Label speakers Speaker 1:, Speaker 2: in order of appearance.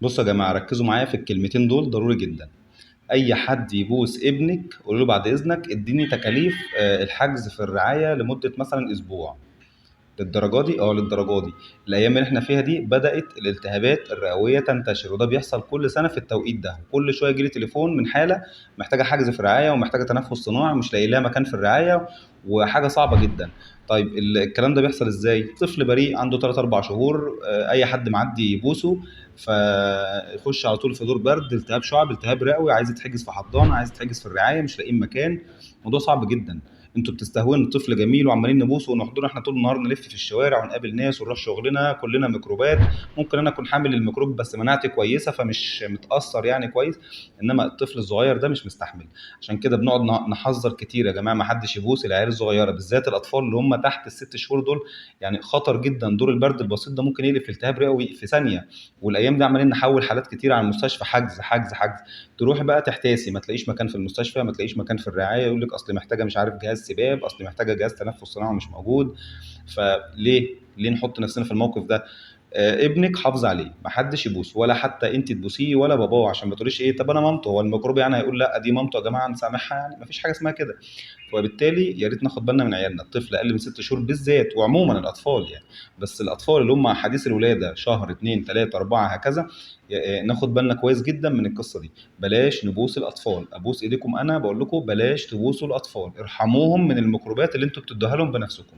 Speaker 1: بصوا يا جماعة، ركزوا معايا في الكلمتين دول ضروري جدا. أي حد يبوس ابنك قول له بعد إذنك اديني تكاليف الحجز في الرعاية لمدة مثلا أسبوع. للدرجة دي؟ للدرجة دي. الأيام اللي احنا فيها دي بدأت الالتهابات الرئوية تنتشر، وده بيحصل كل سنة في التوقيت ده. كل شوية يجيلي تليفون من حالة محتاجة حجز في الرعاية ومحتاجة تنفس صناعي ومش لاقي لها مكان في الرعاية، وحاجة صعبة جدا. طيب الكلام ده بيحصل ازاي؟ طفل بريء عنده 3 4 شهور، اي حد معدي يبوسه فيخش على طول في دور برد، التهاب شعب، التهاب رئوي، عايز يتحجز في حضانة، عايز يتحجز في الرعاية، مش لاقيين مكان. موضوع صعب جدا. انتوا بتستهونوا الطفل جميل وعمالين نبوسه ونحضره احنا طول النهار، نلف في الشوارع ونقابل ناس ونروح شغلنا، كلنا ميكروبات. ممكن انا اكون حامل الميكروب بس مناعتي كويسه فمش متاثر يعني كويس، انما الطفل الصغير ده مش مستحمل. عشان كده بنقعد نحذر كتير يا جماعه، ما حدش يبوس العيال الصغيره، بالذات الاطفال اللي هم تحت الست شهور دول. يعني خطر جدا، دور البرد البسيط ده ممكن يقلب في التهاب رئوي في ثانيه. والايام دي عمالين نحول حالات كتير على المستشفى، حجز حجز حجز. تروحي بقى تحتاسي، ما تلاقيش مكان في المستشفى، ما تلاقيش مكان في الرعايه، يقول لك اصل محتاجه مش عارف جهاز سباب، اصل محتاجه جهاز تنفس صناعي مش موجود. فليه نحط نفسنا في الموقف ده؟ ابنك حافظ عليه، ما حدش يبوسه، ولا حتى انت تبوسيه ولا باباه، عشان ما تقوليش ايه طب انا مامته، هو الميكروب يعني هيقول لا دي مامته يا جماعه نسامحها؟ يعني ما فيش حاجه اسمها كده. وبالتالي يا ريت ناخد بالنا من عيالنا، الطفل اقل من 6 شهور بالذات، وعموما الاطفال يعني، بس الاطفال اللي هم حديث الولاده شهر 2 3 4 هكذا، ناخد بالنا كويس جدا من القصه دي. بلاش نبوس الاطفال، ابوس ايديكم انا بقول لكم بلاش تبوسوا الاطفال، ارحموهم من الميكروبات اللي انتوا بتدوها لهم بنفسكم.